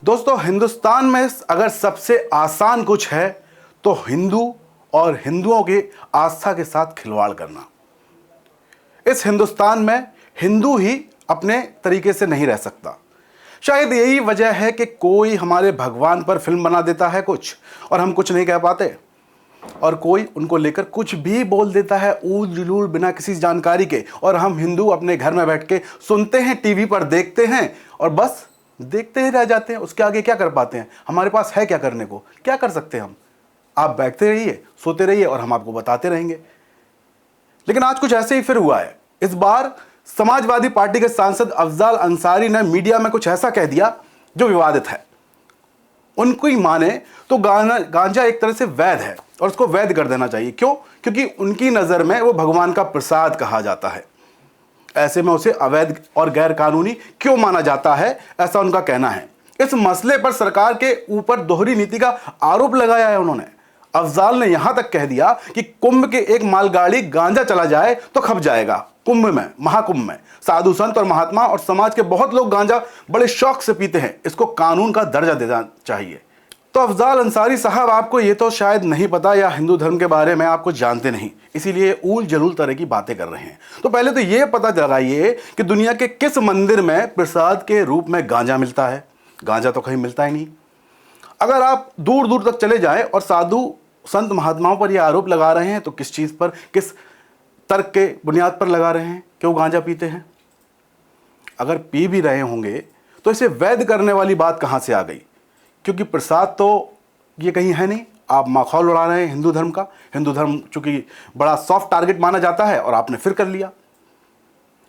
दोस्तों, हिंदुस्तान में अगर सबसे आसान कुछ है तो हिंदू और हिंदुओं की आस्था के साथ खिलवाड़ करना। इस हिंदुस्तान में हिंदू ही अपने तरीके से नहीं रह सकता। शायद यही वजह है कि कोई हमारे भगवान पर फिल्म बना देता है कुछ और हम कुछ नहीं कह पाते, और कोई उनको लेकर कुछ भी बोल देता है ऊल जुलूल बिना किसी जानकारी के, और हम हिंदू अपने घर में बैठ के सुनते हैं, टीवी पर देखते हैं और बस देखते ही रह जाते हैं। उसके आगे क्या कर पाते हैं? हमारे पास है क्या करने को? क्या कर सकते हैं हम? आप बैठते रहिए, सोते रहिए और हम आपको बताते रहेंगे। लेकिन आज कुछ ऐसे ही फिर हुआ है। इस बार समाजवादी पार्टी के सांसद अफजाल अंसारी ने मीडिया में कुछ ऐसा कह दिया जो विवादित है। उनकी माने तो गांजा एक तरह से वैध है और उसको वैध कर देना चाहिए। क्यों? क्योंकि उनकी नज़र में वो भगवान का प्रसाद कहा जाता है। ऐसे में उसे अवैध और गैर कानूनी क्यों माना जाता है, ऐसा उनका कहना है। इस मसले पर सरकार के ऊपर दोहरी नीति का आरोप लगाया है उन्होंने। अफजाल ने यहां तक कह दिया कि कुंभ के एक मालगाड़ी गांजा चला जाए तो खप जाएगा। कुंभ में, महाकुंभ में साधु संत और महात्मा और समाज के बहुत लोग गांजा बड़े शौक से पीते हैं। इसको कानून का दर्जा देना चाहिए। तो अफजाल अंसारी साहब, आपको ये तो शायद नहीं पता या हिंदू धर्म के बारे में आप कुछ जानते नहीं, इसीलिए ऊल जलूल तरह की बातें कर रहे हैं। तो पहले तो ये पता लगाइए कि दुनिया के किस मंदिर में प्रसाद के रूप में गांजा मिलता है। गांजा तो कहीं मिलता ही नहीं। अगर आप दूर दूर तक चले जाएं और साधु संत महात्माओं पर यह आरोप लगा रहे हैं तो किस चीज़ पर, किस तर्क के बुनियाद पर लगा रहे हैं कि वो गांजा पीते हैं? अगर पी भी रहे होंगे तो इसे वैध करने वाली बात कहाँ से आ गई? क्योंकि प्रसाद तो ये कहीं है नहीं। आप माखौल उड़ा रहे हैं हिंदू धर्म का। हिंदू धर्म चूंकि बड़ा सॉफ्ट टारगेट माना जाता है और आपने फिर कर लिया।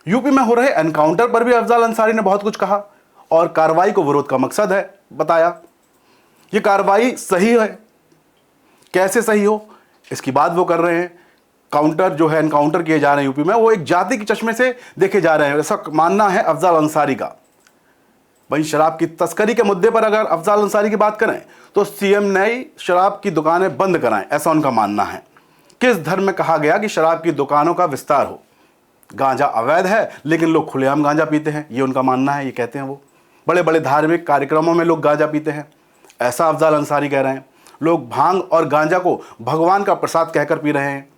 यूपी में हो रहे एनकाउंटर पर भी अफजाल अंसारी ने बहुत कुछ कहा और कार्रवाई को विरोध का मकसद है बताया। ये कार्रवाई सही है। कैसे सही हो, इसकी बात वो कर रहे हैं। काउंटर जो है, एनकाउंटर किए जा रहे हैं यूपी में, वो एक जाति के चश्मे से देखे जा रहे हैं, ऐसा मानना है अफजाल अंसारी का। वहीं शराब की तस्करी के मुद्दे पर अगर अफजाल अंसारी की बात करें तो सीएम नई शराब की दुकानें बंद कराएं, ऐसा उनका मानना है। किस धर्म में कहा गया कि शराब की दुकानों का विस्तार हो? गांजा अवैध है लेकिन लोग खुलेआम गांजा पीते हैं, ये उनका मानना है। ये कहते हैं वो बड़े बड़े धार्मिक कार्यक्रमों में लोग गांजा पीते हैं, ऐसा अफजाल अंसारी कह रहे हैं। लोग भांग और गांजा को भगवान का प्रसाद कहकर पी रहे हैं।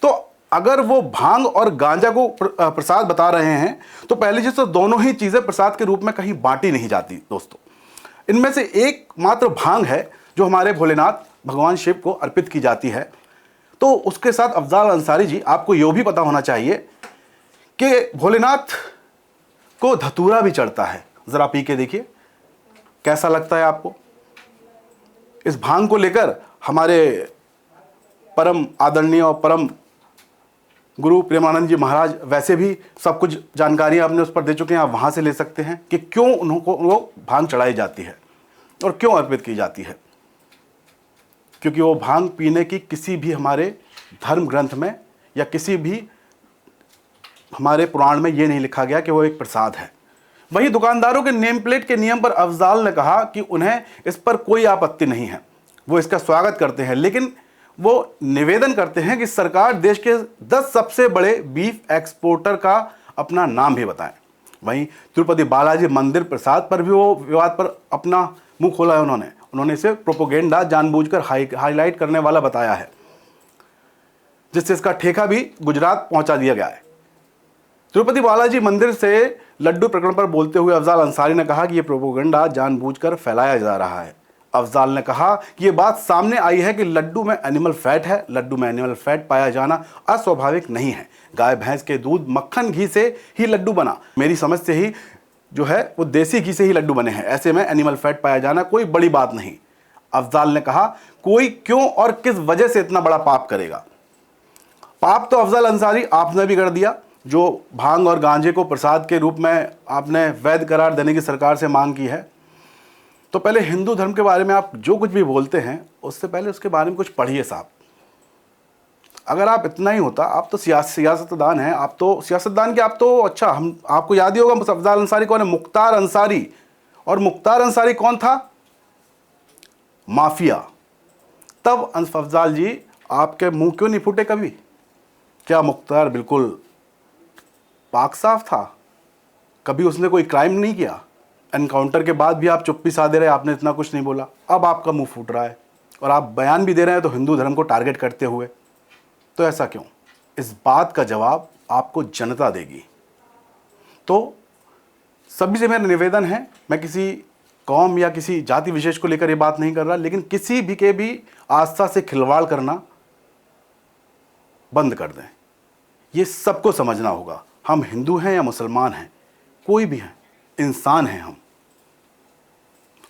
तो अगर वो भांग और गांजा को प्रसाद बता रहे हैं तो पहली चीज तो दोनों ही चीजें प्रसाद के रूप में कहीं बांटी नहीं जाती दोस्तों। इनमें से एक मात्र भांग है जो हमारे भोलेनाथ भगवान शिव को अर्पित की जाती है। तो उसके साथ अफजाल अंसारी जी, आपको यह भी पता होना चाहिए कि भोलेनाथ को धतूरा भी चढ़ता है। जरा पी के देखिए कैसा लगता है आपको। इस भांग को लेकर हमारे परम आदरणीय और परम गुरु प्रेमानंद जी महाराज वैसे भी सब कुछ जानकारी आपने उस पर दे चुके हैं। आप वहाँ से ले सकते हैं कि क्यों उनको भांग चढ़ाई जाती है और क्यों अर्पित की जाती है। क्योंकि वो भांग पीने की किसी भी हमारे धर्म ग्रंथ में या किसी भी हमारे पुराण में ये नहीं लिखा गया कि वो एक प्रसाद है। वही दुकानदारों के नेम प्लेट के नियम पर अफजाल ने कहा कि उन्हें इस पर कोई आपत्ति नहीं है, वो इसका स्वागत करते हैं, लेकिन वो निवेदन करते हैं कि सरकार देश के 10 सबसे बड़े बीफ एक्सपोर्टर का अपना नाम भी बताएं। वहीं तिरुपति बालाजी मंदिर प्रसाद पर भी वो विवाद पर अपना मुंह खोला है। उन्होंने इसे प्रोपोगेंडा जानबूझकर हाईलाइट करने वाला बताया है, जिससे इसका ठेका भी गुजरात पहुंचा दिया गया है। तिरुपति बालाजी मंदिर से लड्डू प्रकरण पर बोलते हुए अफजाल अंसारी ने कहा कि यह प्रोपोगेंडा जानबूझकर फैलाया जा रहा है। अफजाल ने कहा कि यह बात सामने आई है कि लड्डू में एनिमल फैट है। लड्डू में एनिमल फैट पाया जाना अस्वाभाविक नहीं है। गाय भैंस के दूध मक्खन घी से ही लड्डू बना, मेरी समझ से ही जो है वो देसी घी से ही लड्डू बने हैं। ऐसे में एनिमल फैट पाया जाना कोई बड़ी बात नहीं। अफजाल ने कहा, कोई क्यों और किस वजह से इतना बड़ा पाप करेगा? पाप तो अफजाल अंसारी आपने भी कर दिया। जो भांग और गांजे को प्रसाद के रूप में आपने वैध करार देने की सरकार से मांग की है। तो पहले हिंदू धर्म के बारे में आप जो कुछ भी बोलते हैं उससे पहले उसके बारे में कुछ पढ़िए साहब। अगर आप इतना ही होता, आप तो सियासतदान हैं, आप तो सियासतदान के, आप तो अच्छा, हम आपको याद ही होगा अफजाल अंसारी कौन है? मुख्तार अंसारी। और मुख्तार अंसारी कौन था? माफिया। तब अफजाल जी आपके मुंह क्यों नहीं फूटे कभी? क्या मुख्तार बिल्कुल पाक साफ था? कभी उसने कोई क्राइम नहीं किया? एनकाउंटर के बाद भी आप चुप्पी साधे रहे, आपने इतना कुछ नहीं बोला। अब आपका मुंह फूट रहा है और आप बयान भी दे रहे हैं तो हिंदू धर्म को टारगेट करते हुए। तो ऐसा क्यों? इस बात का जवाब आपको जनता देगी। तो सभी से मेरा निवेदन है, मैं किसी कौम या किसी जाति विशेष को लेकर ये बात नहीं कर रहा, लेकिन किसी भी के भी आस्था से खिलवाड़ करना बंद कर दें। ये सबको समझना होगा, हम हिंदू हैं या मुसलमान हैं, कोई भी हैं, इंसान हैं हम।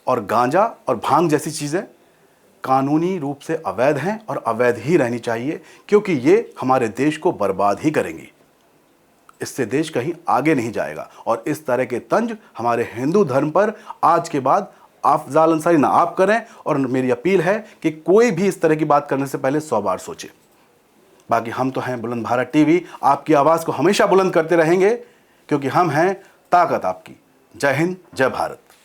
और गांजा और भांग जैसी चीज़ें कानूनी रूप से अवैध हैं और अवैध ही रहनी चाहिए, क्योंकि ये हमारे देश को बर्बाद ही करेंगी। इससे देश कहीं आगे नहीं जाएगा। और इस तरह के तंज हमारे हिंदू धर्म पर आज के बाद अफजाल अंसारी ना आप करें। और मेरी अपील है कि कोई भी इस तरह की बात करने से पहले 100 बार सोचे। बाकी हम तो हैं बुलंद भारत टीवी, आपकी आवाज़ को हमेशा बुलंद करते रहेंगे, क्योंकि हम हैं ताकत आपकी। जय हिंद, जय भारत।